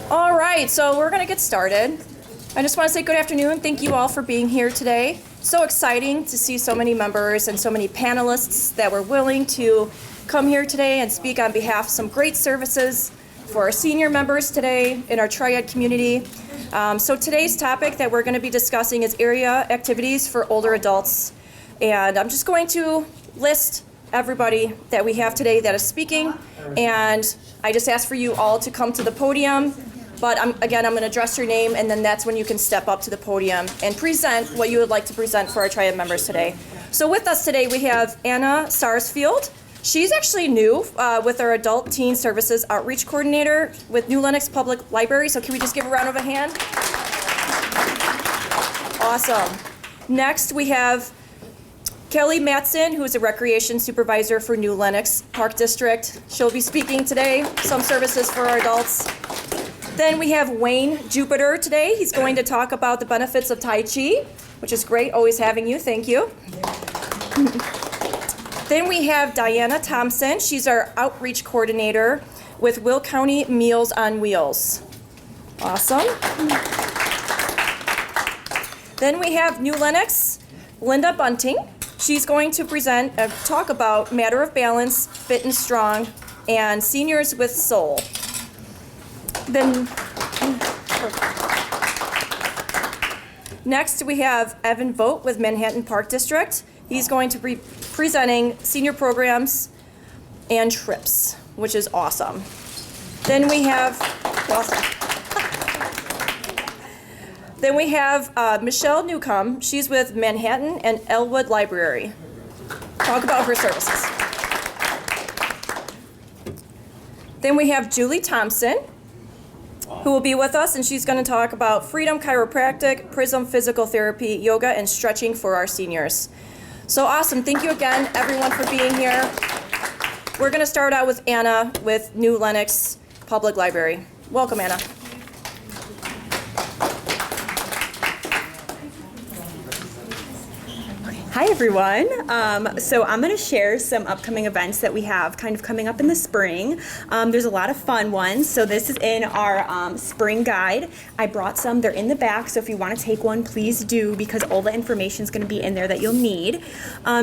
All right, so we're going to get started. I just want to say good afternoon. Thank you all for being here today. So exciting to see so many members and so many panelists that were willing to come here today and speak on behalf of some great services for our senior members today in our TRIAD community. So today's topic that we're going to be discussing is area activities for older adults. And I'm just going to list everybody that we have today that is speaking. And I just ask for you all to come to the podium. But I'm going to address your name, and then that's when you can step up to the podium and present what you would like to present for our TRIAD members today. So with us today, we have Anna Sarsfield. She's actually new with our Adult Teen Services Outreach Coordinator with New Lenox Public Library. So can we just give a round of a hand? Awesome. Next, we have Kelly Matson, who is a Recreation Supervisor for New Lenox Park District. She'll be speaking today, some services for our adults. Then we have Wayne Jupiter today. He's going to talk about the benefits of Tai Chi, which is great, always having you. Thank you. Then we have Diana Thompson. She's our Outreach Coordinator with Will County Meals on Wheels. Awesome. Then we have New Lenox, Linda Bunting. She's going to talk about Matter of Balance, Fit and Strong, and Seniors with Soul. Then next we have Evan Vogt with Manhattan Park District. He's going to be presenting senior programs and trips, which is awesome. Then we have Michelle Newcomb. She's with Manhattan and Elwood Library. Talk about her services. Then we have Julie Thompson, who will be with us, and she's going to talk about Freedom Chiropractic, Prism Physical Therapy, Yoga, and stretching for our seniors. So awesome. Thank you again, everyone, for being here. We're going to start out with Anna with New Lenox Public Library. Welcome, Anna. Hi everyone. So I'm going to share some upcoming events that we have kind of coming up in the spring. There's a lot of fun ones. So this is in our spring guide. I brought some. They're in the back. So if you want to take one, please do, because all the information is going to be in there that you'll need.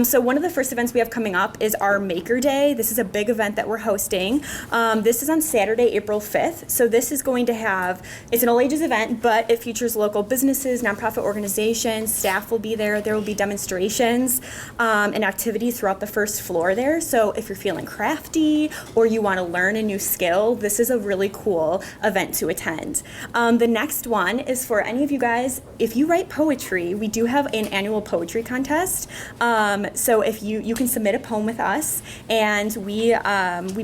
So one of the first events we have coming up is our Maker Day. This is a big event that we're hosting. This is on Saturday, April 5th. So this is going to have, it's an all ages event, but it features local businesses, nonprofit organizations, staff will be there. There will be demonstrations and activities throughout the first floor there. So if you're feeling crafty or you want to learn a new skill, this is a really cool event to attend. The next one is for any of you guys, if you write poetry, we do have an annual poetry contest. So if you can submit a poem with us, and we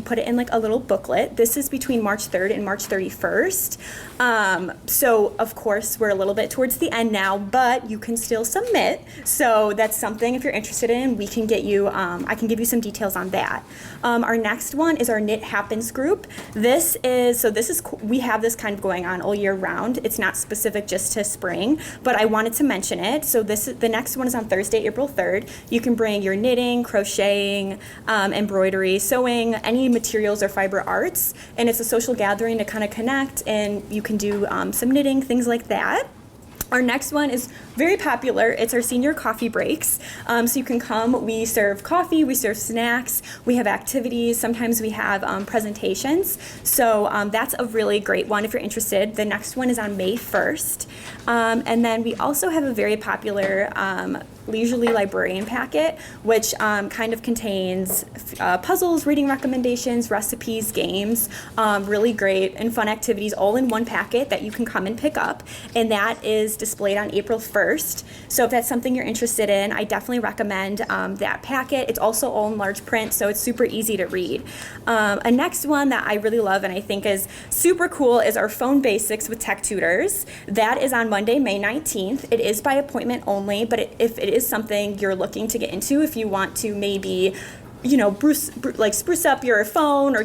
put it in like a little booklet. This is between March 3rd and March 31st. So of course we're a little bit towards the end now, but you can still submit. So that's something, if you're interested in, we can get you, I can give you some details on that. Our next one is our Knit Happens group. We have this kind of going on all year round. It's not specific just to spring, but I wanted to mention it. So the next one is on Thursday, April 3rd. You can bring your knitting, crocheting, embroidery, sewing, any materials or fiber arts, and it's a social gathering to kind of connect, and you can do some knitting, things like that. Our next one is very popular. It's our senior coffee breaks. So you can come. We serve coffee. We serve snacks. We have activities. Sometimes we have presentations. So that's a really great one if you're interested. The next one is on May 1st. And then we also have a very popular leisurely librarian packet, which kind of contains puzzles, reading recommendations, recipes, games, really great and fun activities all in one packet that you can come and pick up. And that is displayed on April 1st. So if that's something you're interested in, I definitely recommend that packet. It's also all in large print, so it's super easy to read. A next one that I really love and I think is super cool is our Phone Basics with Tech Tutors. That is on Monday, May 19th. It is by appointment only, but if it is something you're looking to get into, if you want to maybe spruce up your phone, or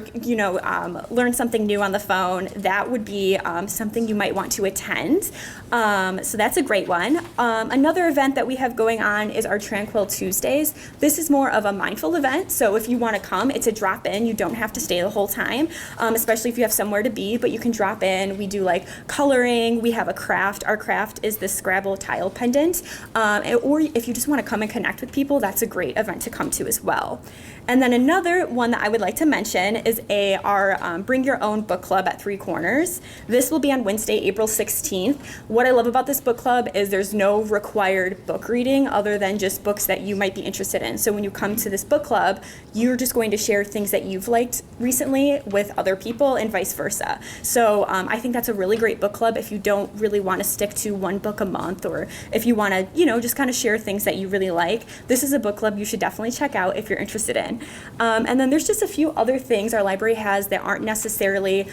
learn something new on the phone, that would be something you might want to attend. So that's a great one. Another event that we have going on is our Tranquil Tuesdays. This is more of a mindful event, so if you want to come, it's a drop-in. You don't have to stay the whole time, especially if you have somewhere to be, but you can drop in. We do like coloring. We have a craft. Our craft is this Scrabble tile pendant, or if you just want to come and connect with people, that's a great event to come to as well. And then another one that I would like to mention is our Bring Your Own Book Club at Three Corners. This will be on Wednesday, April 16th. What I love about this book club is there's no required book reading other than just books that you might be interested in. So when you come to this book club, you're just going to share things that you've liked recently with other people and vice versa. So I think that's a really great book club if you don't really want to stick to one book a month, or if you want to, just kind of share things that you really like. This is a book club you should definitely check out if you're interested in. And then there's just a few other things our library has that aren't necessarily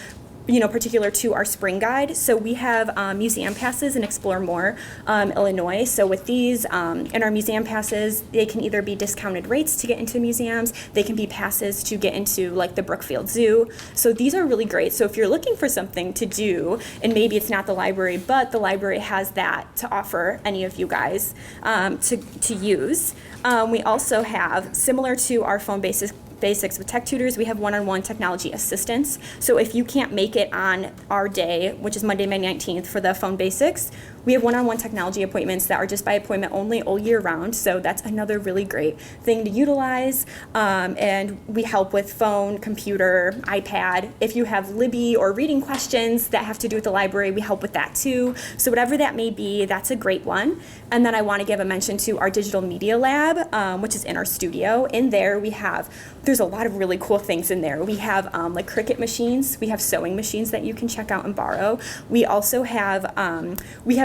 particular to our spring guide. So we have museum passes in Explore More, Illinois. So with these, in our museum passes, they can either be discounted rates to get into museums, they can be passes to get into like the Brookfield Zoo. So these are really great. So if you're looking for something to do, and maybe it's not the library, but the library has that to offer any of you guys to use. We also have, similar to our phone basics with tech tutors, we have one-on-one technology assistance. So if you can't make it on our day, which is Monday, May 19th, for the phone basics, we have one-on-one technology appointments that are just by appointment only all year round. So that's another really great thing to utilize. And we help with phone, computer, iPad. If you have Libby or reading questions that have to do with the library, we help with that too. So whatever that may be, that's a great one. And then I want to give a mention to our digital media lab, which is in our studio. In there there's a lot of really cool things in there. We have like Cricut machines. We have sewing machines that you can check out and borrow. We also have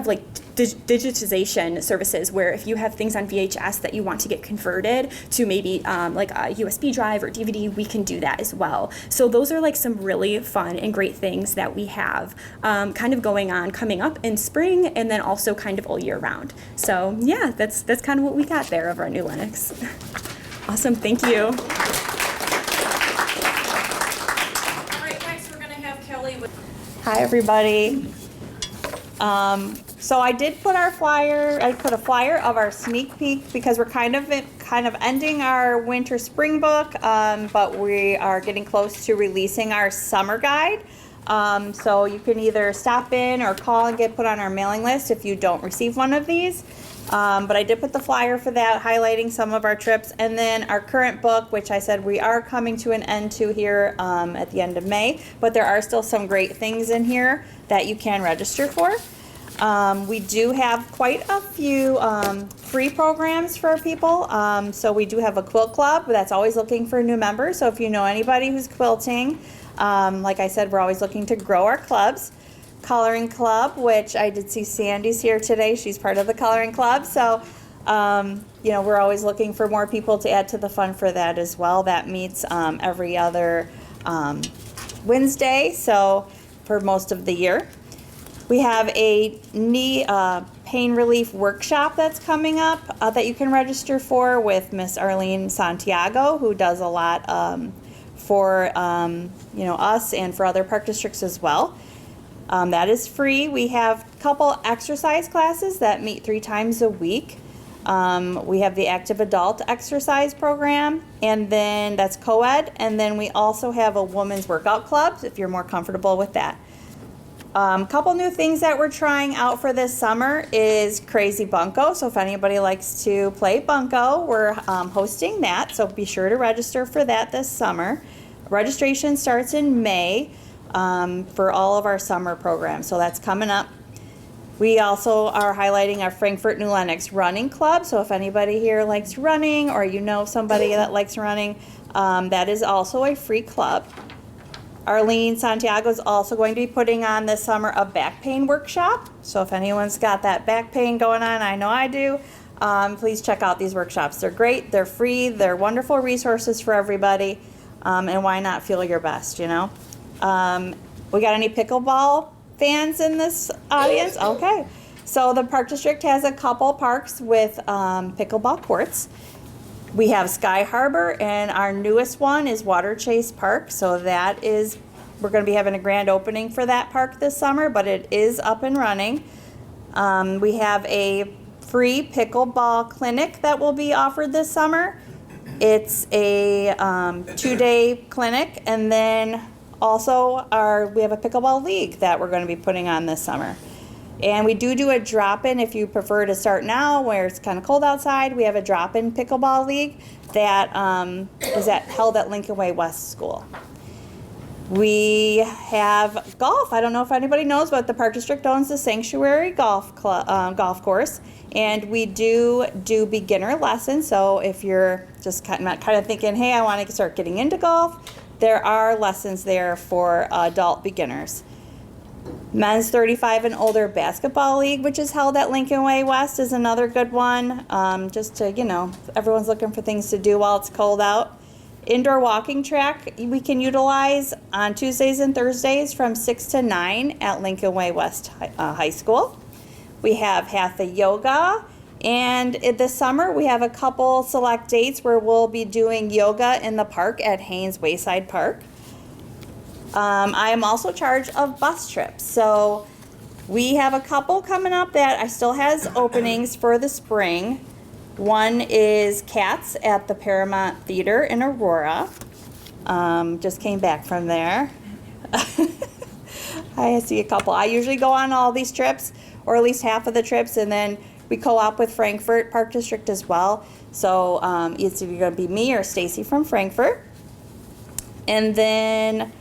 like digitization services, where if you have things on VHS that you want to get converted to maybe like a USB drive or DVD, we can do that as well. So those are like some really fun and great things that we have kind of coming up in spring, and then also kind of all year round. So yeah, that's kind of what we got there of our new Lenox. Awesome, thank you. All right, next we're going to have Kelly with... Hi, everybody. So I did put I put a flyer of our sneak peek, because we're kind of ending our winter spring book, but we are getting close to releasing our summer guide. So you can either stop in or call and get put on our mailing list if you don't receive one of these. But I did put the flyer for that, highlighting some of our trips, and then our current book, which I said we are coming to an end to here at the end of May, but there are still some great things in here that you can register for. We do have quite a few free programs for people. So we do have a quilt club that's always looking for new members. So if you know anybody who's quilting, like I said, we're always looking to grow our clubs. Coloring club, which I did see Sandy's here today. She's part of the coloring club. So, we're always looking for more people to add to the fun for that as well. That meets every other Wednesday, so for most of the year. We have a knee pain relief workshop that's coming up that you can register for with Miss Arlene Santiago, who does a lot for us and for other park districts as well. That is free. We have a couple exercise classes that meet 3 times a week. We have the active adult exercise program, and then that's co-ed, and then we also have a women's workout club if you're more comfortable with that. Couple new things that we're trying out for this summer is Crazy Bunko. So if anybody likes to play Bunko, we're hosting that, so be sure to register for that this summer. Registration starts in May for all of our summer programs, so that's coming up. We also are highlighting our Frankfort New Lenox Running Club, so if anybody here likes running, or you know somebody that likes running, that is also a free club. Arlene Santiago is also going to be putting on this summer a back pain workshop, so if anyone's got that back pain going on, I know I do, please check out these workshops. They're great, they're free, they're wonderful resources for everybody, and why not feel your best, We got any pickleball fans in this audience? Okay. So the Park District has a couple parks with pickleball courts. We have Sky Harbor, and our newest one is Water Chase Park. So that is, we're going to be having a grand opening for that park this summer, but it is up and running. We have a free pickleball clinic that will be offered this summer. It's a 2-day clinic, and then also we have a pickleball league that we're going to be putting on this summer. And we do a drop-in if you prefer to start now where it's kind of cold outside. We have a drop-in pickleball league that is held at Lincoln Way West School. We have golf. I don't know if anybody knows, but the Park District owns the Sanctuary Golf Course. And we do beginner lessons. So if you're just kind of thinking, hey, I want to start getting into golf, there are lessons there for adult beginners. Men's 35 and older basketball league, which is held at Lincoln Way West, is another good one. Just to, everyone's looking for things to do while it's cold out. Indoor walking track we can utilize on Tuesdays and Thursdays from 6 to 9 at Lincoln Way West High School. We have Hatha Yoga, and this summer we have a couple select dates where we'll be doing yoga in the park at Haynes Wayside Park. I am also in charge of bus trips. So we have a couple coming up that I still has openings for the spring. One is Cats at the Paramount Theater in Aurora. Just came back from there. I see a couple. I usually go on all these trips, or at least half of the trips, and then we co-op with Frankfurt Park District as well. So it's either going to be me or Stacy from Frankfurt. And then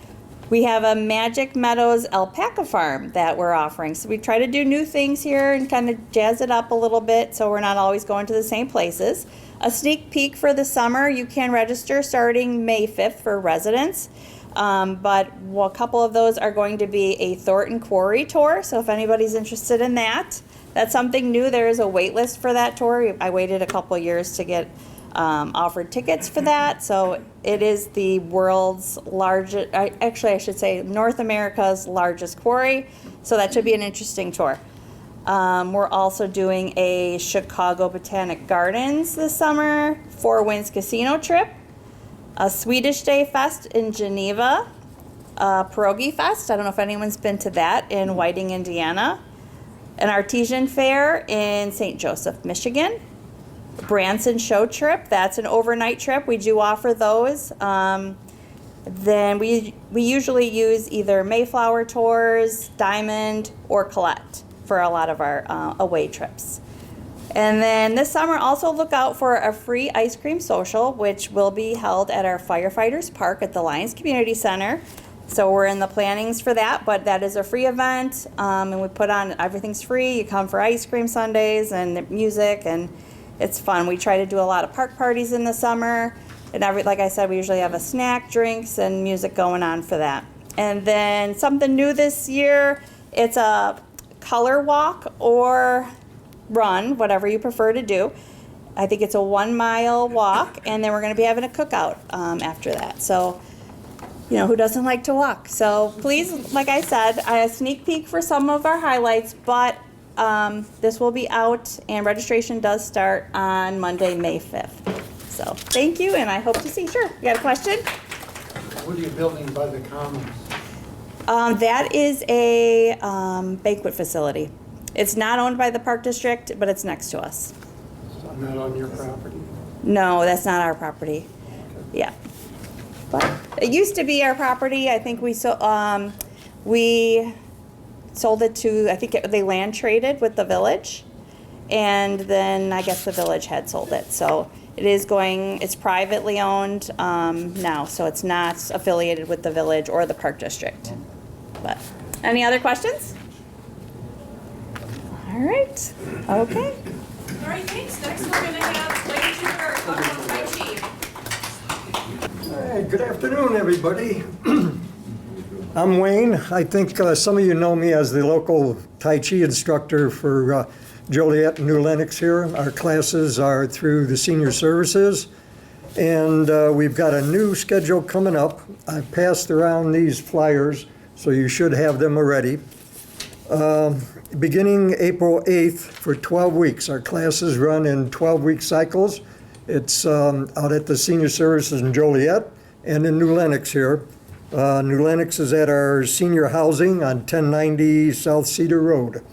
we have a Magic Meadows alpaca farm that we're offering. So we try to do new things here and kind of jazz it up a little bit so we're not always going to the same places. A sneak peek for the summer, you can register starting May 5th for residents. But a couple of those are going to be a Thornton Quarry tour. So if anybody's interested in that, that's something new. There is a wait list for that tour. I waited a couple years to get offered tickets for that. So it is the world's largest, actually I should say North America's largest quarry. So that should be an interesting tour. We're also doing a Chicago Botanic Gardens this summer, Four Winds Casino trip, a Swedish Day Fest in Geneva, Pierogi Fest. I don't know if anyone's been to that in Whiting, Indiana, an Artesian Fair in St. Joseph, Michigan. Branson Show Trip, that's an overnight trip. We do offer those. Then we usually use either Mayflower Tours, Diamond, or Colette for a lot of our away trips. And then this summer, also look out for a free ice cream social, which will be held at our Firefighters Park at the Lions Community Center. So we're in the plannings for that, but that is a free event, and we put on, everything's free. You come for ice cream sundaes and music, and it's fun. We try to do a lot of park parties in the summer, and like I said, we usually have a snack, drinks, and music going on for that. And then something new this year, it's a color walk or run, whatever you prefer to do. I think it's a 1 mile walk, and then we're going to be having a cookout after that. So, who doesn't like to walk? So please, like I said, a sneak peek for some of our highlights, but this will be out, and registration does start on Monday, May 5th. So thank you, and I hope to see you. Sure. You got a question? What are you building by the Commons? That is a banquet facility. It's not owned by the Park District, but it's next to us. So not on your property? No, that's not our property. Okay. Yeah. But it used to be our property. I think we sold it to, I think they land traded with the village, and then I guess the village had sold it. So it's privately owned now, so it's not affiliated with the village or the Park District. But any other questions? All right. Okay. All right, thanks. Next, we're going to have Lady Jupiter talk about Tai Chi. Hey, good afternoon, everybody. I'm Wayne. I think some of you know me as the local Tai Chi instructor for Joliet and New Lenox here. Our classes are through the senior services, and we've got a new schedule coming up. I passed around these flyers, so you should have them already. Beginning April 8th for 12 weeks. Our classes run in 12-week cycles, It's out at the Senior Services in Joliet and in New Lenox here. New Lenox is at our senior housing on 1090 South Cedar Road.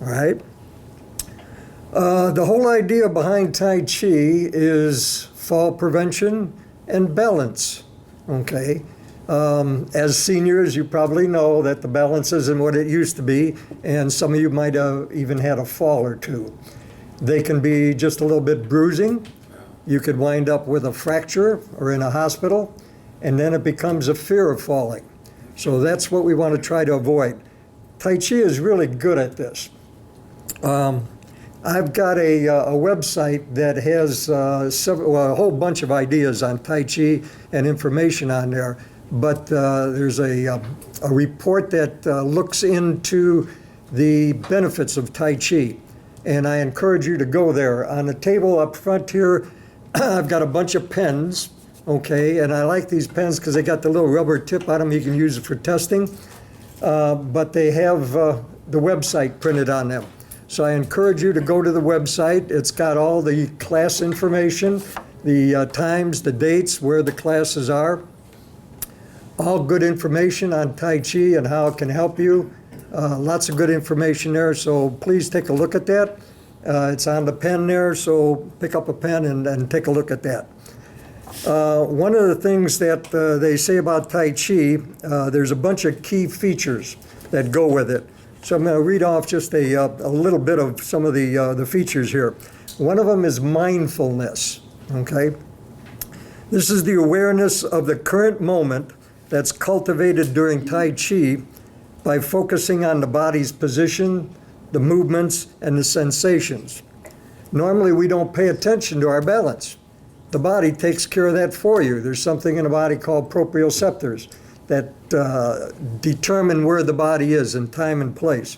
All right. The whole idea behind Tai Chi is fall prevention and balance. Okay. As seniors, you probably know that the balance isn't what it used to be, and some of you might have even had a fall or two. They can be just a little bit bruising. You could wind up with a fracture or in a hospital, and then it becomes a fear of falling. So that's what we want to try to avoid. Tai Chi is really good at this. I've got a website that has a whole bunch of ideas on Tai Chi and information on there, but there's a report that looks into the benefits of Tai Chi, and I encourage you to go there. On the table up front here, I've got a bunch of pens, okay, and I like these pens because they got the little rubber tip on them. You can use it for testing, but they have the website printed on them. So I encourage you to go to the website. It's got all the class information, the times, the dates, where the classes are. All good information on Tai Chi and how it can help you. Lots of good information there, so please take a look at that. It's on the pen there, so pick up a pen and take a look at that. One of the things that they say about Tai Chi, there's a bunch of key features that go with it. So I'm going to read off just a little bit of some of the features here. One of them is mindfulness, okay? This is the awareness of the current moment that's cultivated during Tai Chi by focusing on the body's position, the movements, and the sensations. Normally, we don't pay attention to our balance. The body takes care of that for you. There's something in the body called proprioceptors that determine where the body is in time and place.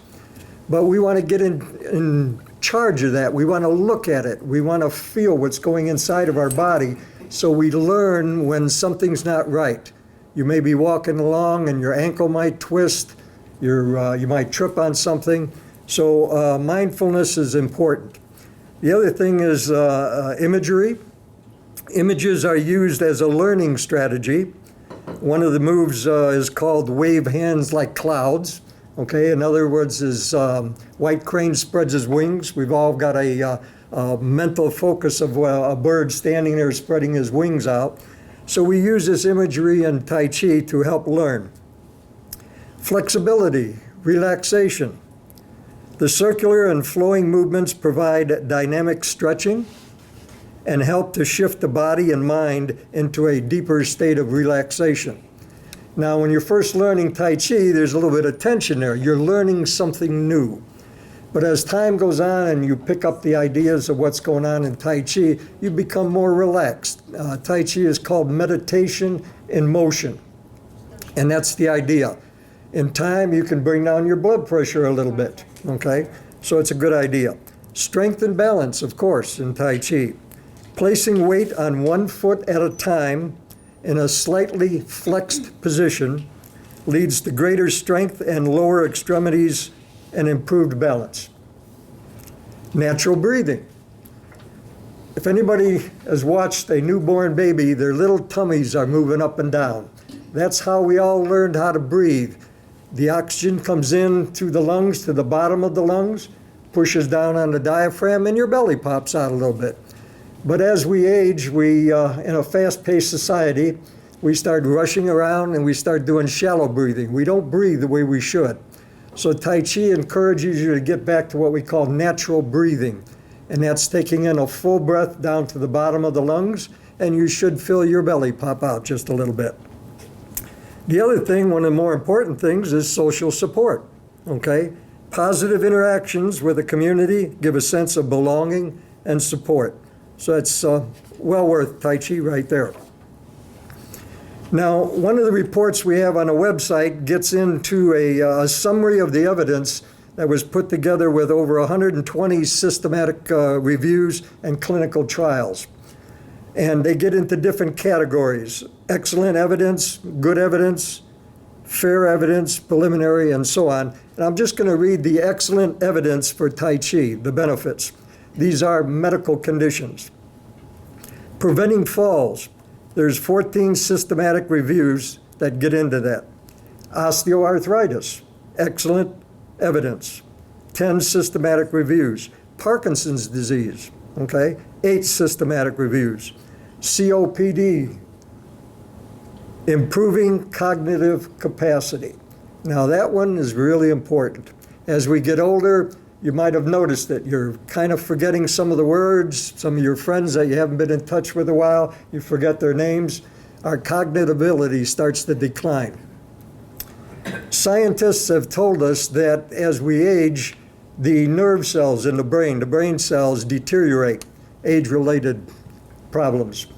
But we want to get in charge of that. We want to look at it. We want to feel what's going inside of our body so we learn when something's not right. You may be walking along and your ankle might twist. You might trip on something. So mindfulness is important. The other thing is imagery. Images are used as a learning strategy. One of the moves is called wave hands like clouds. Okay, in other words, is white crane spreads his wings. We've all got a mental focus of a bird standing there spreading his wings out. So we use this imagery in Tai Chi to help learn. Flexibility, relaxation. The circular and flowing movements provide dynamic stretching and help to shift the body and mind into a deeper state of relaxation. Now, when you're first learning Tai Chi, there's a little bit of tension there. You're learning something new. But as time goes on and you pick up the ideas of what's going on in Tai Chi, you become more relaxed. Tai Chi is called meditation in motion. And that's the idea. In time, you can bring down your blood pressure a little bit, okay? So it's a good idea. Strength and balance, of course, in Tai Chi. Placing weight on one foot at a time in a slightly flexed position leads to greater strength and lower extremities and improved balance. Natural breathing. If anybody has watched a newborn baby, their little tummies are moving up and down. That's how we all learned how to breathe. The oxygen comes in through the lungs to the bottom of the lungs, pushes down on the diaphragm, and your belly pops out a little bit. But as we age, in a fast-paced society, we start rushing around and we start doing shallow breathing. We don't breathe the way we should. So Tai Chi encourages you to get back to what we call natural breathing. And that's taking in a full breath down to the bottom of the lungs, and you should feel your belly pop out just a little bit. The other thing, one of the more important things, is social support, okay? Positive interactions with the community give a sense of belonging and support. So it's well worth Tai Chi right there. Now, one of the reports we have on a website gets into a summary of the evidence that was put together with over 120 systematic reviews and clinical trials. And they get into different categories: excellent evidence, good evidence, fair evidence, preliminary, and so on. And I'm just going to read the excellent evidence for Tai Chi, the benefits. These are medical conditions. Preventing falls. There's 14 systematic reviews that get into that. Osteoarthritis, excellent evidence. 10 systematic reviews. Parkinson's disease, okay? 8 systematic reviews. COPD, improving cognitive capacity. Now that one is really important. As we get older, you might have noticed that you're kind of forgetting some of the words, some of your friends that you haven't been in touch with a while, you forget their names. Our cognitive ability starts to decline. Scientists have told us that as we age, the nerve cells in the brain cells deteriorate, age-related problems.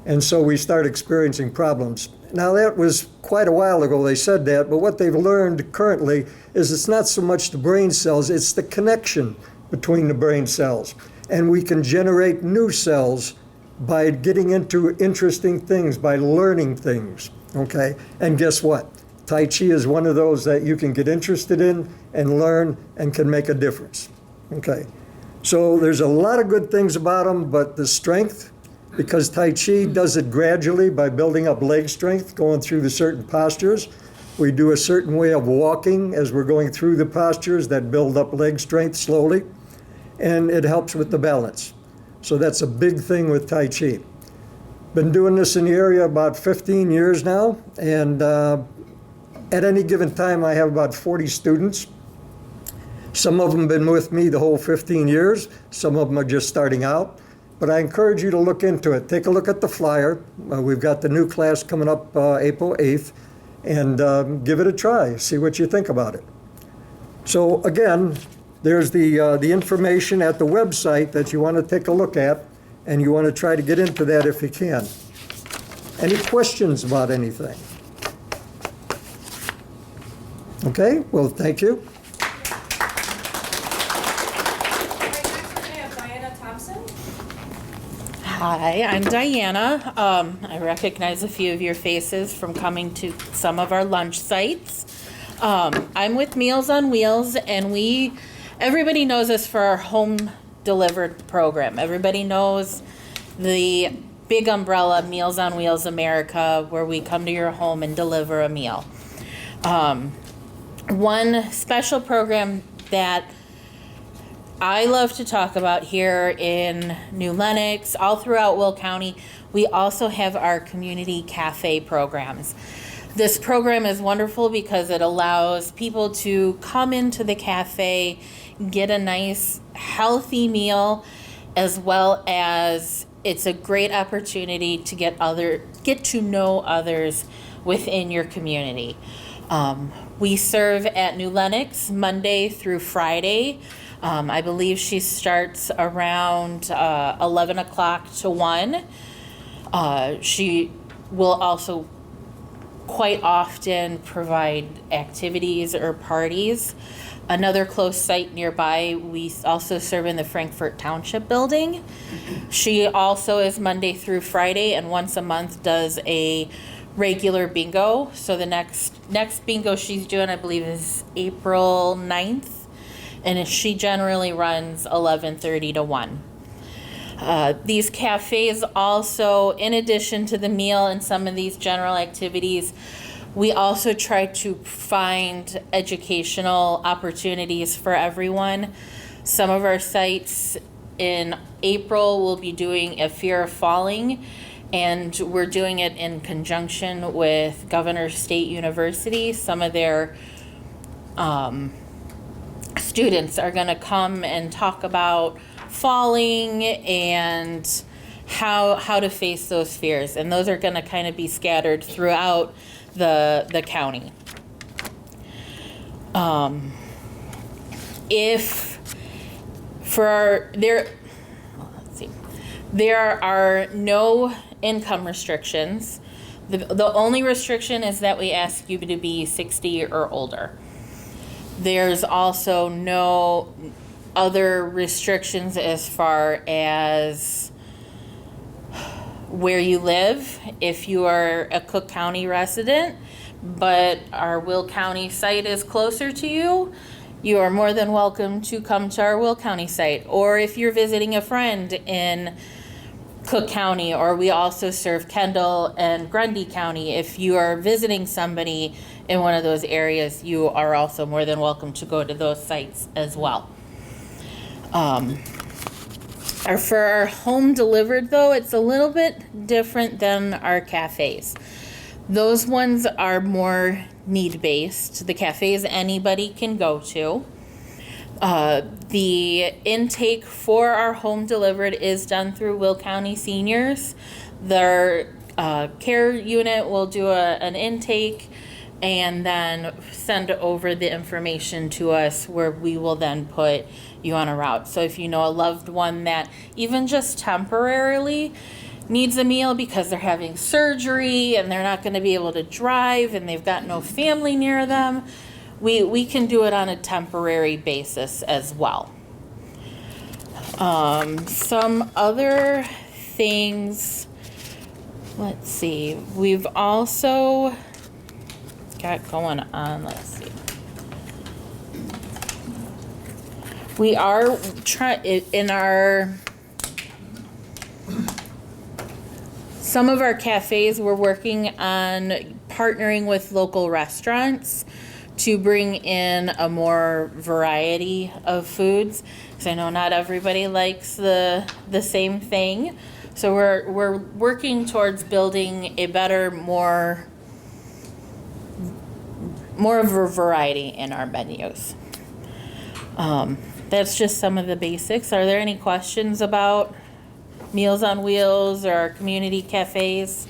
And so we start experiencing problems. Now that was quite a while ago they said that, but what they've learned currently is it's not so much the brain cells, it's the connection between the brain cells. And we can generate new cells by getting into interesting things, by learning things, okay? And guess what? Tai Chi is one of those that you can get interested in and learn and can make a difference, okay? So there's a lot of good things about them, but the strength, because Tai Chi does it gradually by building up leg strength, going through the certain postures. We do a certain way of walking as we're going through the postures that build up leg strength slowly, and it helps with the balance. So that's a big thing with Tai Chi. Been doing this in the area about 15 years now, and at any given time I have about 40 students. Some of them have been with me the whole 15 years, some of them are just starting out. But I encourage you to look into it. Take a look at the flyer. We've got the new class coming up April 8th, and give it a try. See what you think about it. So again, there's the information at the website that you want to take a look at, and you want to try to get into that if you can. Any questions about anything? Okay, well, thank you. Hi, I'm Diana. I recognize a few of your faces from coming to some of our lunch sites. I'm with Meals on Wheels, and everybody knows us for our home delivered program. Everybody knows the big umbrella Meals on Wheels America, where we come to your home and deliver a meal. One special program that I love to talk about here in New Lenox, all throughout Will County, we also have our community cafe programs. This program is wonderful because it allows people to come into the cafe, get a nice healthy meal, as well as it's a great opportunity to get to know others within your community. We serve at New Lenox Monday through Friday. I believe she starts around 11 o'clock to 1. She will also quite often provide activities or parties. Another close site nearby, we also serve in the Frankfort Township building. She also is Monday through Friday, and once a month does a regular bingo. So the next bingo she's doing, I believe, is April 9th. And she generally runs 11:30 to 1. These cafes also, in addition to the meal and some of these general activities, we also try to find educational opportunities for everyone. Some of our sites in April will be doing a fear of falling, and we're doing it in conjunction with Governor State University. Some of their students are going to come and talk about falling and how to face those fears, and those are going to kind of be scattered throughout the county. There are no income restrictions. The only restriction is that we ask you to be 60 or older. There's also no other restrictions as far as where you live. If you are a Cook County resident, but our Will County site is closer to you, you are more than welcome to come to our Will County site. Or if you're visiting a friend in Cook County, or we also serve Kendall and Grundy County. If you are visiting somebody in one of those areas, you are also more than welcome to go to those sites as well. For our home delivered though, it's a little bit different than our cafes. Those ones are more need-based. The cafes anybody can go to. The intake for our home delivered is done through Will County Seniors. Their care unit will do an intake and then send over the information to us, where we will then put you on a route. So if you know a loved one that even just temporarily needs a meal because they're having surgery and they're not going to be able to drive and they've got no family near them, we can do it on a temporary basis as well. Some other things, let's see, we've also got going on, let's see. We are in some of our cafes, we're working on partnering with local restaurants to bring in a more variety of foods. Because I know not everybody likes the same thing. So we're working towards building a better, more of a variety in our menus. That's just some of the basics. Are there any questions about Meals on Wheels or our community cafes?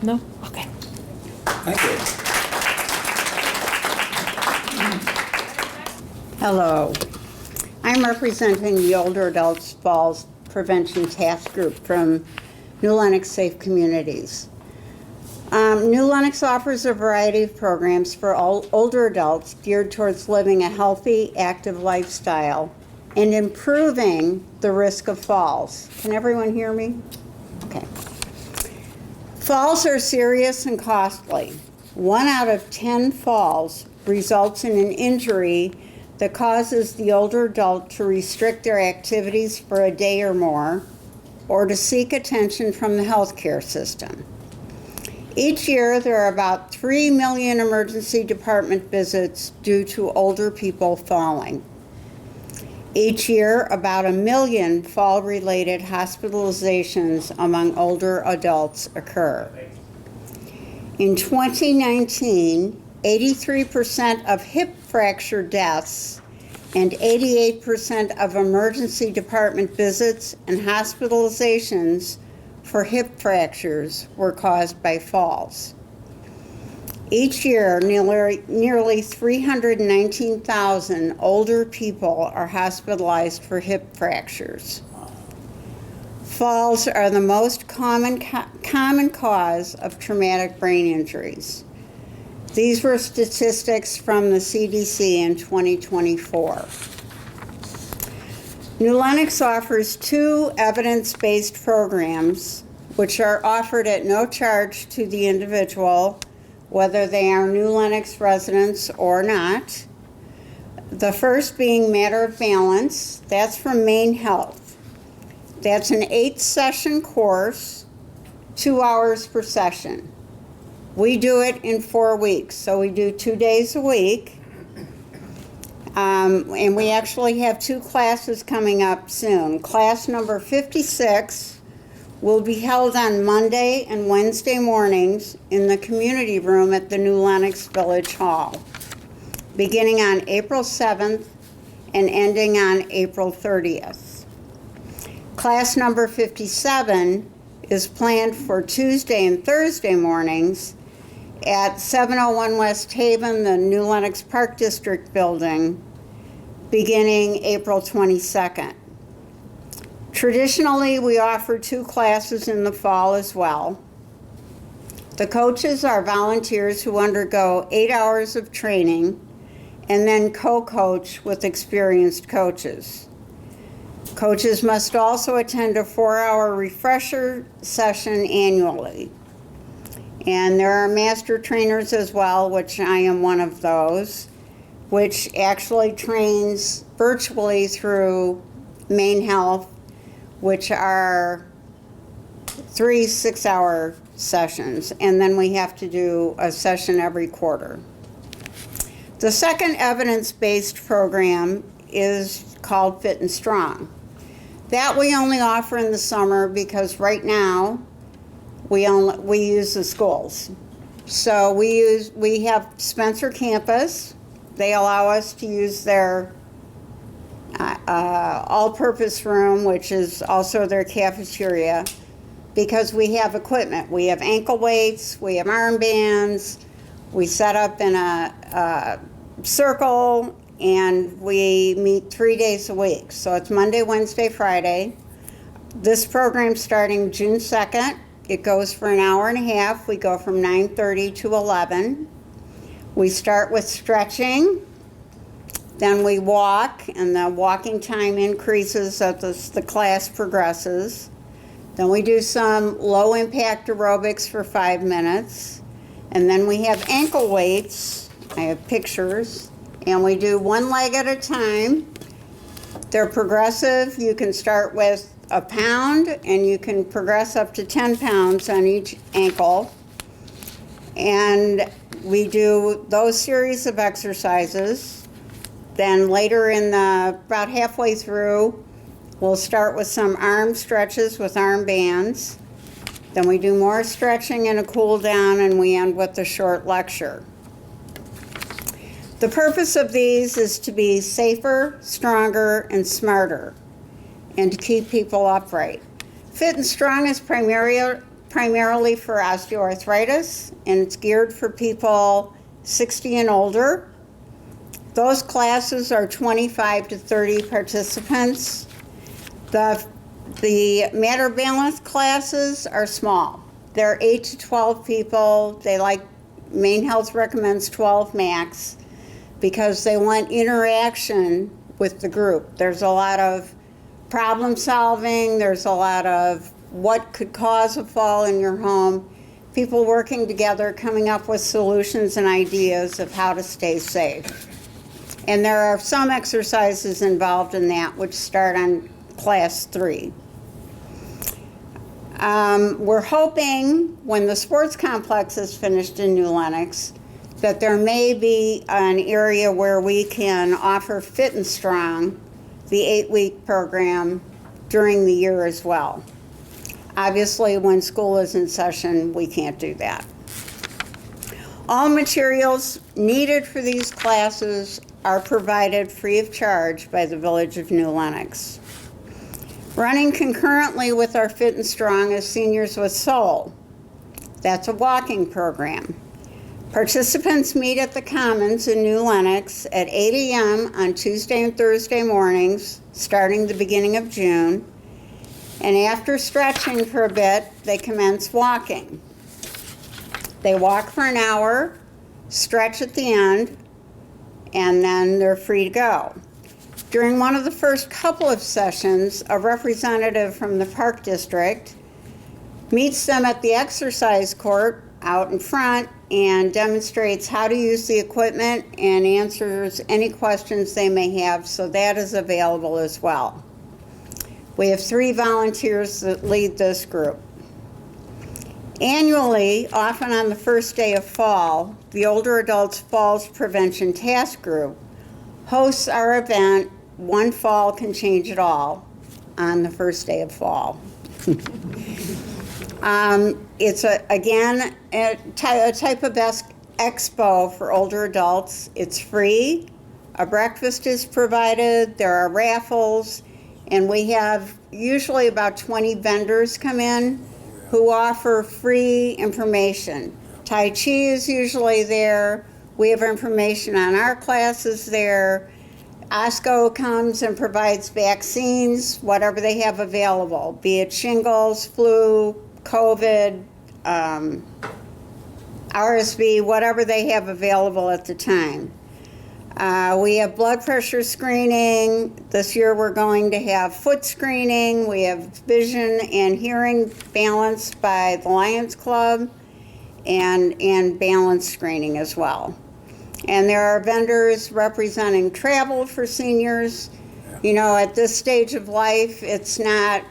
No? Okay. Thank you. Hello. I'm representing the Older Adults Falls Prevention Task Group from New Lenox Safe Communities. New Lenox offers a variety of programs for older adults geared towards living a healthy, active lifestyle and improving the risk of falls. Can everyone hear me? Okay. Falls are serious and costly. 1 out of 10 falls results in an injury that causes the older adult to restrict their activities for a day or more, or to seek attention from the healthcare system. Each year, there are about 3 million emergency department visits due to older people falling. Each year, about 1 million fall-related hospitalizations among older adults occur. In 2019, 83% of hip fracture deaths and 88% of emergency department visits and hospitalizations for hip fractures were caused by falls. Each year, nearly 319,000 older people are hospitalized for hip fractures. Falls are the most common cause of traumatic brain injuries. These were statistics from the CDC in 2024. New Lenox offers 2 evidence-based programs which are offered at no charge to the individual, whether they are New Lenox residents or not. The first being Matter of Balance, that's from Maine Health. That's an 8-session course, 2 hours per session. We do it in 4 weeks, so we do 2 days a week. And we actually have 2 classes coming up soon. Class number 56 will be held on Monday and Wednesday mornings in the community room at the New Lenox Village Hall, beginning on April 7th and ending on April 30th. Class number 57 is planned for Tuesday and Thursday mornings at 701 West Haven, the New Lenox Park District building, beginning April 22nd. Traditionally, we offer 2 classes in the fall as well. The coaches are volunteers who undergo 8 hours of training and then co-coach with experienced coaches. Coaches must also attend a 4-hour refresher session annually. And there are master trainers as well, which I am one of those, which actually trains virtually through Maine Health, which are 3 6-hour sessions, and then we have to do a session every quarter. The second evidence-based program is called Fit and Strong. That we only offer in the summer because right now we use the schools. So we have Spencer campus. They allow us to use their all-purpose room, which is also their cafeteria, because we have equipment. We have ankle weights, we have armbands, we set up in a circle, and we meet 3 days a week. So it's Monday, Wednesday, Friday. This program's starting June 2nd. It goes for an hour and a half. We go from 9:30 to 11. We start with stretching. Then we walk, and the walking time increases as the class progresses. Then we do some low-impact aerobics for 5 minutes. And then we have ankle weights. I have pictures. And we do one leg at a time. They're progressive. You can start with a pound, and you can progress up to 10 pounds on each ankle. And we do those series of exercises. Then later about halfway through, we'll start with some arm stretches with arm bands. Then we do more stretching and a cool down, and we end with a short lecture. The purpose of these is to be safer, stronger, and smarter, and to keep people upright. Fit and Strong is primarily for osteoarthritis, and it's geared for people 60 and older. Those classes are 25 to 30 participants. The Matter Balance classes are small. They're 8 to 12 people. Maine Health recommends 12 max because they want interaction with the group. There's a lot of problem solving. There's a lot of what could cause a fall in your home. People working together, coming up with solutions and ideas of how to stay safe. And there are some exercises involved in that which start on class 3. We're hoping when the sports complex is finished in New Lenox that there may be an area where we can offer Fit and Strong, the 8-week program, during the year as well. Obviously, when school is in session, we can't do that. All materials needed for these classes are provided free of charge by the Village of New Lenox. Running concurrently with our Fit and Strong is Seniors with Soul. That's a walking program. Participants meet at the Commons in New Lenox at 8 a.m. on Tuesday and Thursday mornings, starting the beginning of June. And after stretching for a bit, they commence walking. They walk for an hour, stretch at the end, and then they're free to go. During one of the first couple of sessions, a representative from the Park District meets them at the exercise court out in front and demonstrates how to use the equipment and answers any questions they may have, so that is available as well. We have 3 volunteers that lead this group. Annually, often on the first day of fall, the Older Adults Falls Prevention Task Group hosts our event, One Fall Can Change It All, on the first day of fall. It's, again, a type of expo for older adults. It's free. A breakfast is provided. There are raffles. And we have usually about 20 vendors come in who offer free information. Tai Chi is usually there. We have information on our classes there. OSCO comes and provides vaccines, whatever they have available, be it shingles, flu, COVID, RSV, whatever they have available at the time. We have blood pressure screening. This year we're going to have foot screening. We have vision and hearing balanced by the Lions Club and balance screening as well. And there are vendors representing travel for seniors You know, at this stage of life, it's not,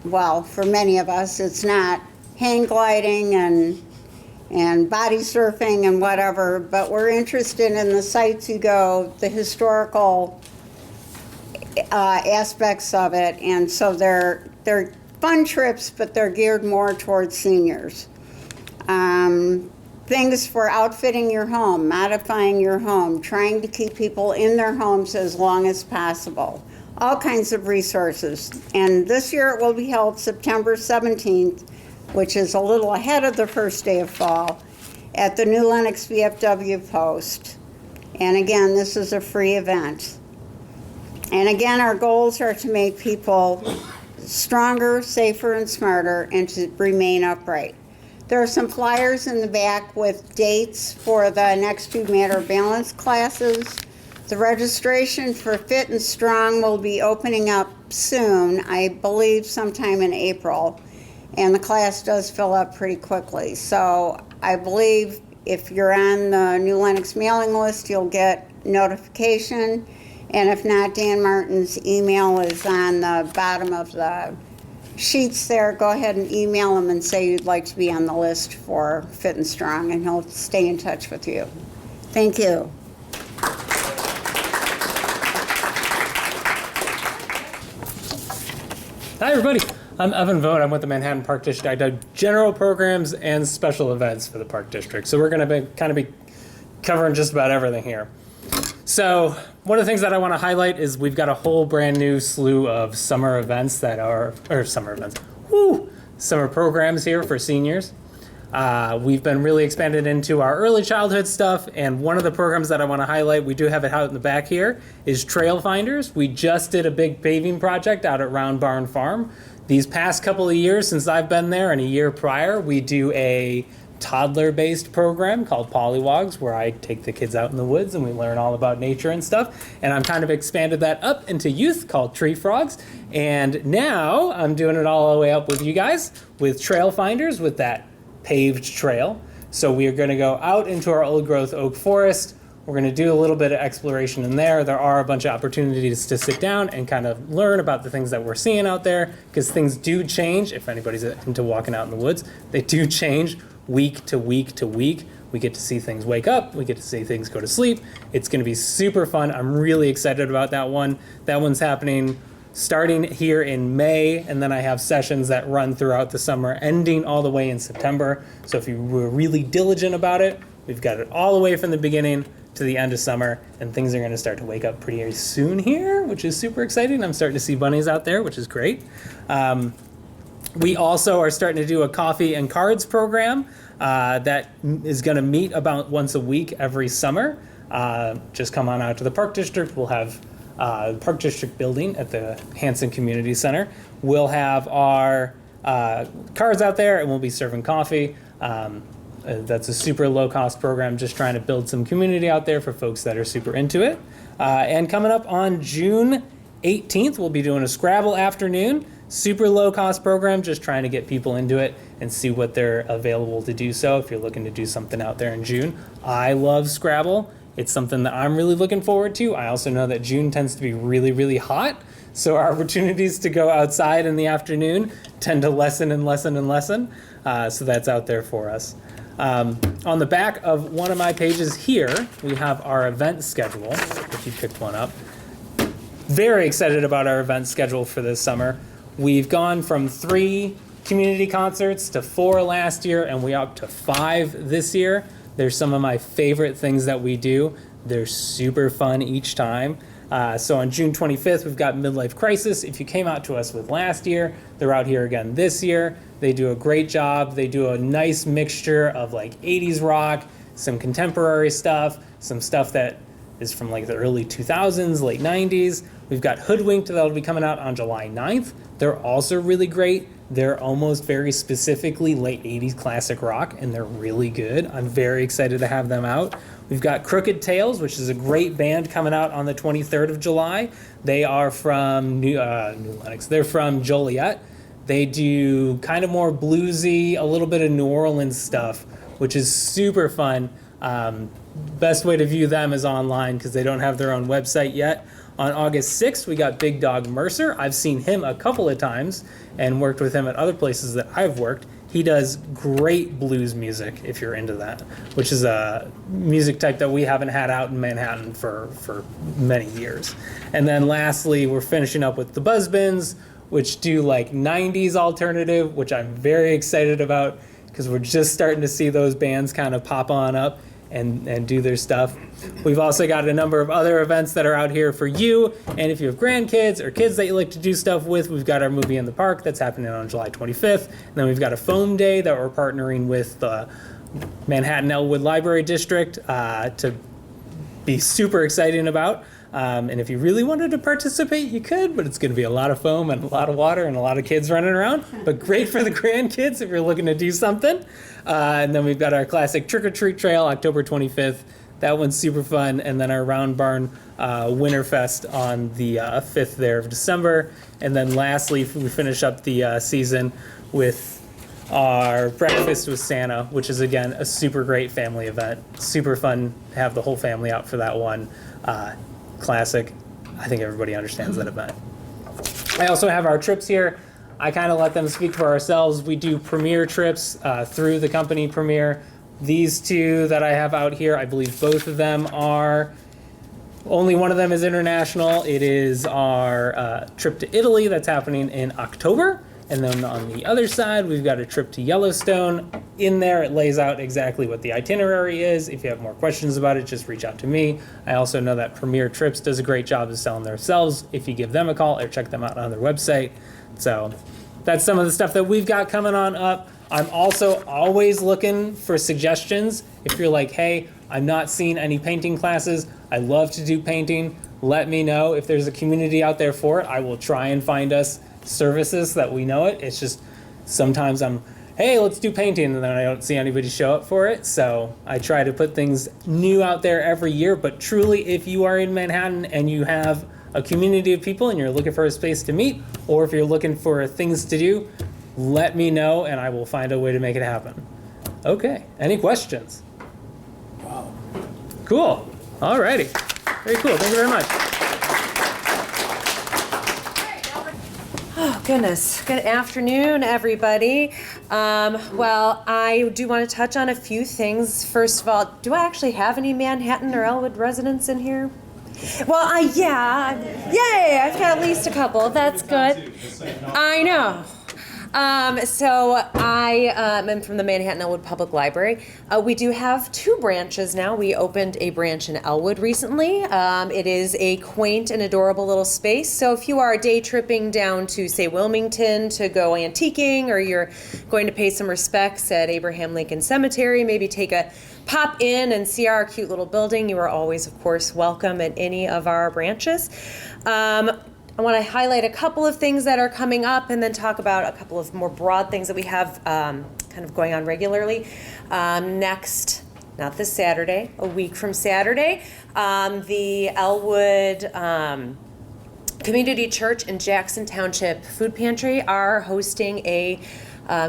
well, for many of us, it's not hang gliding and body surfing and whatever, but we're interested in the sites you go, the historical aspects of it, and so they're fun trips, but they're geared more towards seniors. Things for outfitting your home, modifying your home, trying to keep people in their homes as long as possible. All kinds of resources. And this year it will be held September 17th, which is a little ahead of the first day of fall, at the New Lenox VFW Post. And again, this is a free event. And again, our goals are to make people stronger, safer, and smarter, and to remain upright. There are some flyers in the back with dates for the next 2 Matter Balance classes. The registration for Fit and Strong will be opening up soon, I believe sometime in April, and the class does fill up pretty quickly. So I believe if you're on the New Lenox mailing list, you'll get notification, and if not, Dan Martin's email is on the bottom of the sheets there. Go ahead and email him and say you'd like to be on the list for Fit and Strong, and he'll stay in touch with you. Thank you. Hi everybody, I'm Evan Vogt. I'm with the Manhattan Park District. I do general programs and special events for the Park District. So we're going to be covering just about everything here. So one of the things that I want to highlight is we've got a whole brand new slew of summer events summer programs here for seniors. We've been really expanded into our early childhood stuff, and one of the programs that I want to highlight, we do have it out in the back here, is Trail Finders. We just did a big paving project out at Round Barn Farm. These past couple of years since I've been there, and a year prior, we do a toddler-based program called Polywogs, where I take the kids out in the woods and we learn all about nature and stuff. And I'm kind of expanded that up into youth called Tree Frogs. And now I'm doing it all the way up with you guys with Trail Finders with that paved trail. So we are going to go out into our old growth oak forest. We're going to do a little bit of exploration in there. There are a bunch of opportunities to sit down and kind of learn about the things that we're seeing out there, because things do change. If anybody's into walking out in the woods, they do change week to week to week. We get to see things wake up. We get to see things go to sleep. It's going to be super fun. I'm really excited about that one. That one's happening starting here in May, and then I have sessions that run throughout the summer, ending all the way in September. So if you were really diligent about it, we've got it all the way from the beginning to the end of summer, and things are going to start to wake up pretty soon here, which is super exciting. I'm starting to see bunnies out there, which is great. We also are starting to do a coffee and cards program that is going to meet about once a week every summer. Just come on out to the Park District. We'll have the Park District building at the Hanson Community Center. We'll have our cards out there, and we'll be serving coffee. That's a super low-cost program, just trying to build some community out there for folks that are super into it. And coming up on June 18th, we'll be doing a Scrabble afternoon. Super low-cost program, just trying to get people into it and see what they're available to do so if you're looking to do something out there in June. I love Scrabble. It's something that I'm really looking forward to. I also know that June tends to be really, really hot, so our opportunities to go outside in the afternoon tend to lessen and lessen and lessen, so that's out there for us. On the back of one of my pages here, we have our event schedule, if you picked one up. Very excited about our event schedule for this summer. We've gone from 3 community concerts to 4 last year, and we're up to 5 this year. They're some of my favorite things that we do. They're super fun each time. So on June 25th, we've got Midlife Crisis. If you came out to us with last year, they're out here again this year. They do a great job. They do a nice mixture of like 80s rock, some contemporary stuff, some stuff that is from like the early 2000s, late 90s. We've got Hoodwinked that'll be coming out on July 9th. They're also really great. They're almost very specifically late 80s classic rock, and they're really good. I'm very excited to have them out. We've got Crooked Tales, which is a great band coming out on the 23rd of July. They are from New Lenox. They're from Joliet. They do kind of more bluesy, a little bit of New Orleans stuff, which is super fun. best way to view them is online because they don't have their own website yet. On August 6th, we got Big Dog Mercer. I've seen him a couple of times and worked with him at other places that I've worked. He does great blues music if you're into that, which is a music type that we haven't had out in Manhattan for many years. And then lastly, we're finishing up with the Buzzbins, which do like 90s alternative, which I'm very excited about because we're just starting to see those bands kind of pop on up and do their stuff. We've also got a number of other events that are out here for you. And if you have grandkids or kids that you like to do stuff with, we've got our movie in the park that's happening on July 25th. And then we've got a foam day that we're partnering with the Manhattan Elwood Library District to be super exciting about. And if you really wanted to participate, you could, but it's going to be a lot of foam and a lot of water and a lot of kids running around. But great for the grandkids if you're looking to do something. And then we've got our classic trick-or-treat trail, October 25th. That one's super fun. And then our Round Barn Winterfest on the 5th there of December. And then lastly, we finish up the season with our Breakfast with Santa, which is, again, a super great family event. Super fun to have the whole family out for that one. Classic. I think everybody understands that event. I also have our trips here. I kind of let them speak for ourselves. We do Premier trips through the company Premier. These two that I have out here, I believe both of them are, only one of them is international. It is our trip to Italy that's happening in October. And then on the other side, we've got a trip to Yellowstone. In there, it lays out exactly what the itinerary is. If you have more questions about it, just reach out to me. I also know that Premier Trips does a great job of selling themselves if you give them a call or check them out on their website. So that's some of the stuff that we've got coming on up. I'm also always looking for suggestions. If you're like, hey, I'm not seeing any painting classes, I love to do painting, let me know. If there's a community out there for it, I will try and find us services that we know it. It's just sometimes I'm, hey, let's do painting, and then I don't see anybody show up for it. So I try to put things new out there every year. But truly, if you are in Manhattan and you have a community of people and you're looking for a space to meet, or if you're looking for things to do, let me know and I will find a way to make it happen. Okay, any questions? Wow. Cool. Alrighty. Very cool. Thank you very much. Oh, goodness. Good afternoon, everybody. Well, I do want to touch on a few things. First of all, do I actually have any Manhattan or Elwood residents in here? Well, yeah. Yay, I've got at least a couple. That's good. I know. So I am from the Manhattan Elwood Public Library. We do have two branches now. We opened a branch in Elwood recently. It is a quaint and adorable little space. So if you are day tripping down to, say, Wilmington to go antiquing, or you're going to pay some respects at Abraham Lincoln Cemetery, maybe take a pop in and see our cute little building, you are always, of course, welcome at any of our branches. I want to highlight a couple of things that are coming up and then talk about a couple of more broad things that we have kind of going on regularly. Next, not this Saturday, a week from Saturday, the Elwood Community Church in Jackson Township Food Pantry are hosting a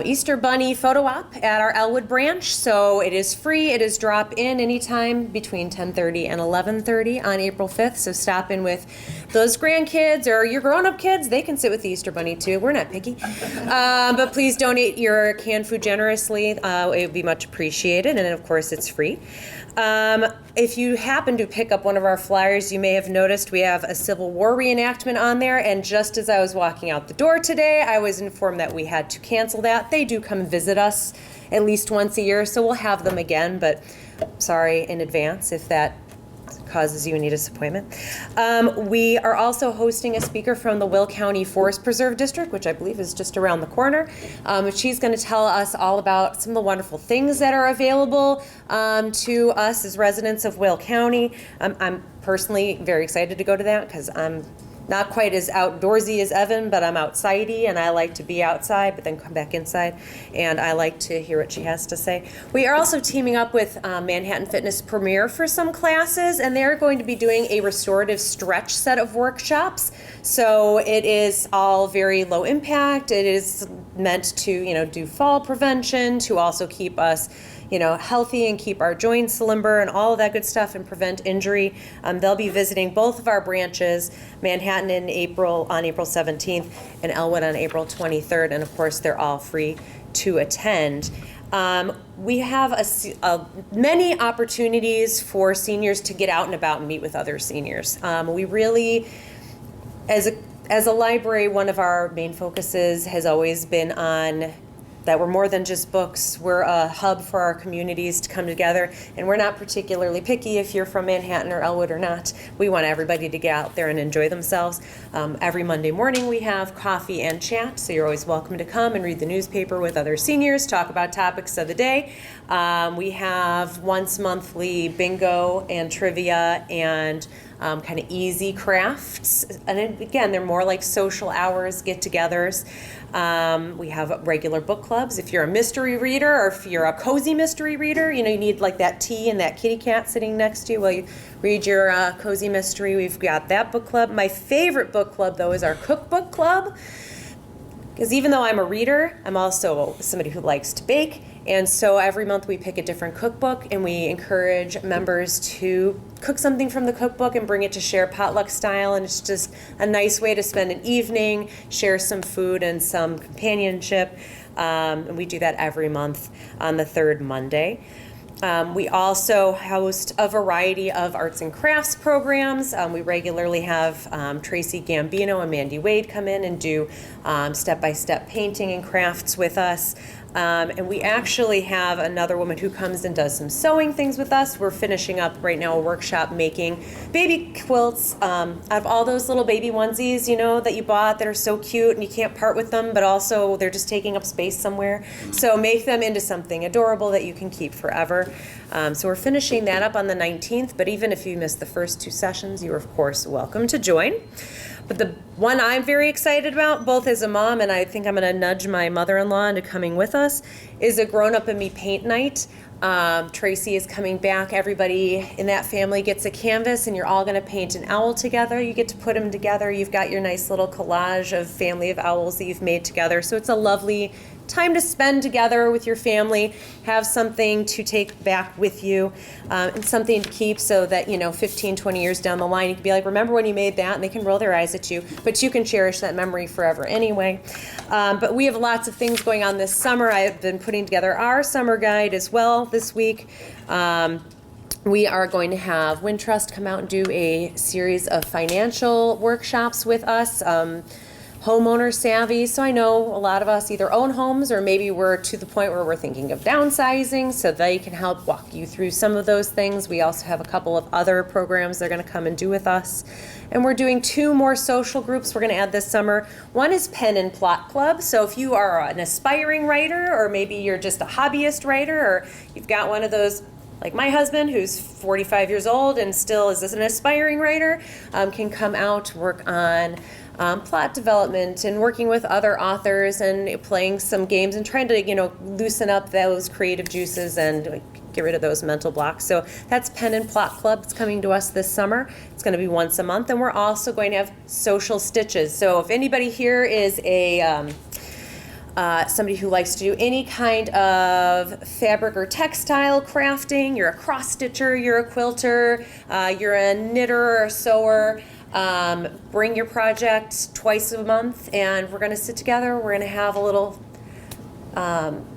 Easter Bunny photo op at our Elwood branch. So it is free. It is drop in anytime between 10:30 and 11:30 on April 5th. So stop in with those grandkids or your grown-up kids. They can sit with the Easter Bunny too. We're not picky. But please donate your canned food generously. It would be much appreciated. And then, of course, it's free. If you happen to pick up one of our flyers, you may have noticed we have a Civil War reenactment on there, and just as I was walking out the door today, I was informed that we had to cancel that. They do come visit us at least once a year, so we'll have them again, but sorry in advance if that causes you any disappointment. We are also hosting a speaker from the Will County Forest Preserve District, which I believe is just around the corner. She's going to tell us all about some of the wonderful things that are available to us as residents of Will County. I'm personally very excited to go to that because I'm not quite as outdoorsy as Evan, but I'm outsidey, and I like to be outside, but then come back inside, and I like to hear what she has to say. We are also teaming up with Manhattan Fitness Premier for some classes, and they're going to be doing a restorative stretch set of workshops. So it is all very low impact. It is meant to, do fall prevention, to also keep us, healthy and keep our joints limber and all of that good stuff and prevent injury. They'll be visiting both of our branches, Manhattan on April 17th and Elwood on April 23rd, and of course they're all free to attend. We have many opportunities for seniors to get out and about and meet with other seniors. We really, as a library, one of our main focuses has always been on that we're more than just books. We're a hub for our communities to come together, and we're not particularly picky if you're from Manhattan or Elwood or not. We want everybody to get out there and enjoy themselves. Every Monday morning we have coffee and chat, so you're always welcome to come and read the newspaper with other seniors, talk about topics of the day. We have once monthly bingo and trivia and kind of easy crafts. And again, they're more like social hours, get-togethers. We have regular book clubs. If you're a mystery reader or if you're a cozy mystery reader, you need like that tea and that kitty cat sitting next to you while you read your cozy mystery. We've got that book club. My favorite book club, though, is our cookbook club. Because even though I'm a reader, I'm also somebody who likes to bake. And so every month we pick a different cookbook and we encourage members to cook something from the cookbook and bring it to share potluck style. And it's just a nice way to spend an evening, share some food and some companionship. And we do that every month on the third Monday. We also host a variety of arts and crafts programs. We regularly have Tracy Gambino and Mandy Wade come in and do step-by-step painting and crafts with us. And we actually have another woman who comes and does some sewing things with us. We're finishing up right now a workshop making baby quilts out of all those little baby onesies, that you bought that are so cute and you can't part with them, but also they're just taking up space somewhere. So make them into something adorable that you can keep forever. So we're finishing that up on the 19th, but even if you missed the first 2 sessions, you're of course welcome to join. But the one I'm very excited about, both as a mom and I think I'm going to nudge my mother-in-law into coming with us, is a Grown Up and Me paint night. Tracy is coming back. Everybody in that family gets a canvas and you're all going to paint an owl together. You get to put them together. You've got your nice little collage of family of owls that you've made together. So it's a lovely time to spend together with your family, have something to take back with you, and something to keep so that, 15, 20 years down the line, you can be like, remember when you made that? And they can roll their eyes at you, but you can cherish that memory forever anyway. But we have lots of things going on this summer. I've been putting together our summer guide as well this week. We are going to have Wintrust come out and do a series of financial workshops with us. Homeowner savvy. So I know a lot of us either own homes or maybe we're to the point where we're thinking of downsizing, so they can help walk you through some of those things. We also have a couple of other programs they're going to come and do with us. And we're doing 2 more social groups we're going to add this summer. One is Pen and Plot Club. So if you are an aspiring writer, or maybe you're just a hobbyist writer, or you've got one of those like my husband, who's 45 years old and still is an aspiring writer, can come out, work on plot development and working with other authors and playing some games and trying to, loosen up those creative juices and get rid of those mental blocks. So that's Pen and Plot Club. It's coming to us this summer. It's going to be once a month, and we're also going to have social stitches. So if anybody here is a somebody who likes to do any kind of fabric or textile crafting, you're a cross stitcher, you're a quilter, you're a knitter or a sewer, bring your project twice a month and we're going to sit together. We're going to have a little,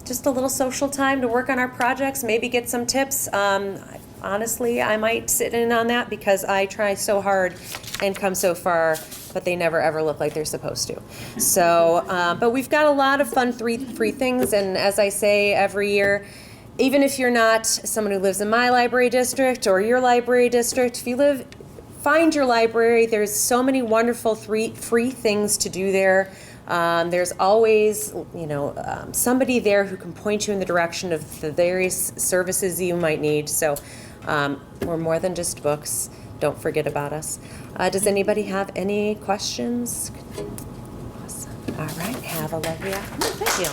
just a little social time to work on our projects, maybe get some tips. Honestly, I might sit in on that because I try so hard and come so far, but they never ever look like they're supposed to. So, but we've got a lot of fun free things, and as I say every year, even if you're not someone who lives in my library district or your library district, if you find your library, there's so many wonderful free things to do there. There's always, somebody there who can point you in the direction of the various services you might need. So we're more than just books. Don't forget about us. Does anybody have any questions? Awesome. All right. Have a lovely afternoon. Thank you.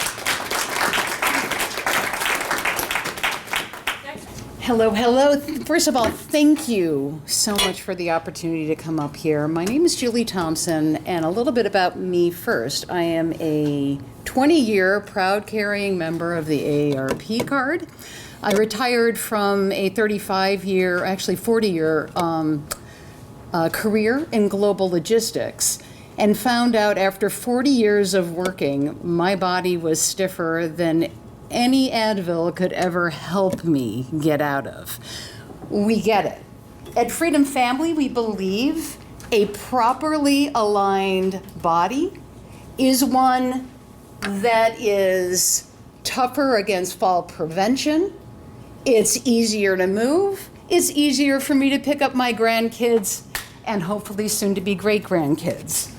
Hello. First of all, thank you so much for the opportunity to come up here. My name is Julie Thompson, and a little bit about me first. I am a 20-year proud carrying member of the AARP card. I retired from a 35-year, actually 40-year career in global logistics, and found out after 40 years of working, my body was stiffer than any Advil could ever help me get out of. We get it. At Freedom Family, we believe a properly aligned body is one that is tougher against fall prevention. It's easier to move. It's easier for me to pick up my grandkids and hopefully soon to be great grandkids.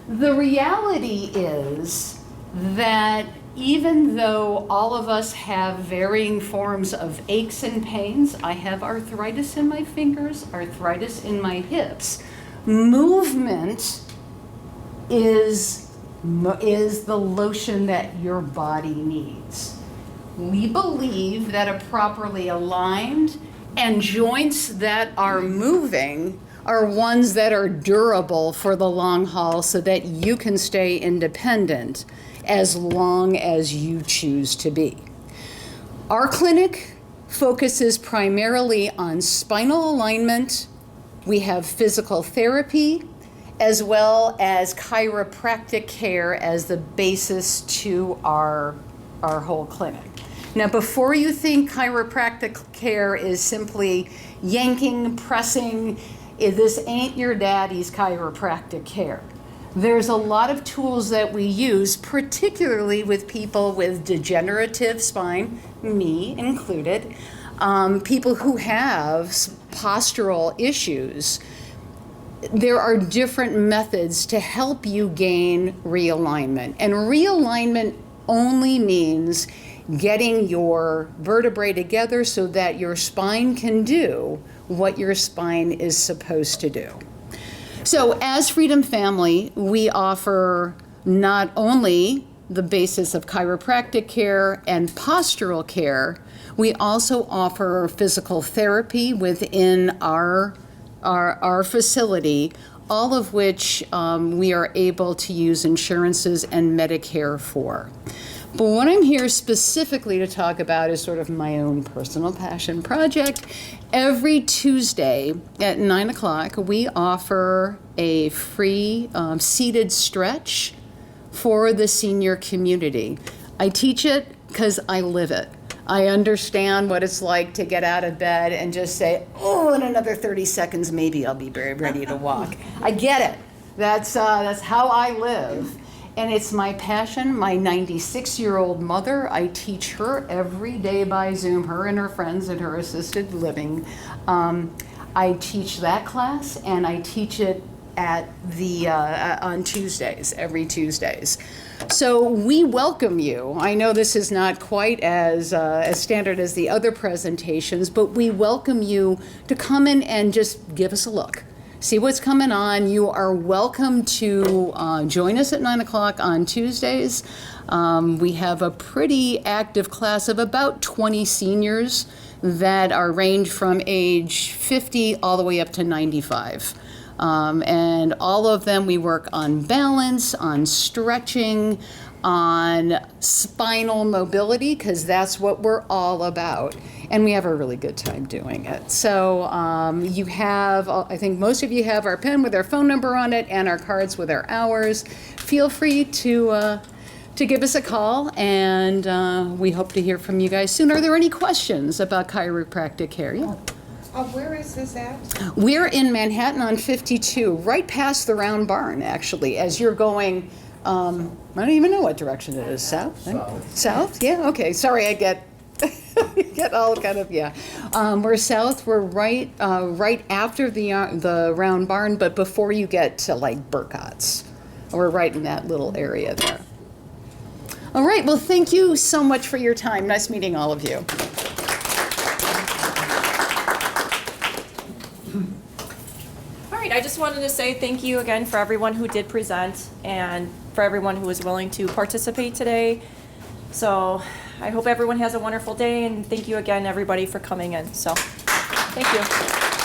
The reality is that even though all of us have varying forms of aches and pains, I have arthritis in my fingers, arthritis in my hips, movement is the lotion that your body needs. We believe that a properly aligned and joints that are moving are ones that are durable for the long haul so that you can stay independent as long as you choose to be. Our clinic focuses primarily on spinal alignment. We have physical therapy as well as chiropractic care as the basis to our whole clinic. Now, before you think chiropractic care is simply yanking, pressing, this ain't your daddy's chiropractic care. There's a lot of tools that we use, particularly with people with degenerative spine, me included, people who have postural issues. There are different methods to help you gain realignment. And realignment only means getting your vertebrae together so that your spine can do what your spine is supposed to do. So as Freedom Family, we offer not only the basis of chiropractic care and postural care, we also offer physical therapy within our facility, all of which we are able to use insurances and Medicare for. But what I'm here specifically to talk about is sort of my own personal passion project. Every Tuesday at 9 o'clock, we offer a free seated stretch for the senior community. I teach it because I live it. I understand what it's like to get out of bed and just say, oh, in another 30 seconds, maybe I'll be very ready to walk. I get it. That's how I live. And it's my passion. My 96-year-old mother, I teach her every day by Zoom, her and her friends in her assisted living. I teach that class, and I teach it at on Tuesdays, every Tuesdays. So we welcome you. I know this is not quite as standard as the other presentations, but we welcome you to come in and just give us a look. See what's coming on. You are welcome to join us at 9 o'clock on Tuesdays. We have a pretty active class of about 20 seniors that are range from age 50 all the way up to 95. And all of them, we work on balance, on stretching, on spinal mobility, because that's what we're all about. And we have a really good time doing it. So you have, I think most of you have our pen with our phone number on it and our cards with our hours. Feel free to give us a call, and we hope to hear from you guys soon. Are there any questions about chiropractic care? Yeah. Where is this at? We're in Manhattan on 52, right past the Round Barn, actually, as you're going, I don't even know what direction it is. South? South? Yeah, okay. Sorry, I get all kind of, yeah. We're south. We're right after the Round Barn, but before you get to like Burcott's. We're right in that little area there. All right, well, thank you so much for your time. Nice meeting all of you. I just wanted to say thank you again for everyone who did present and for everyone who was willing to participate today. So I hope everyone has a wonderful day, and thank you again, everybody, for coming in. So thank you.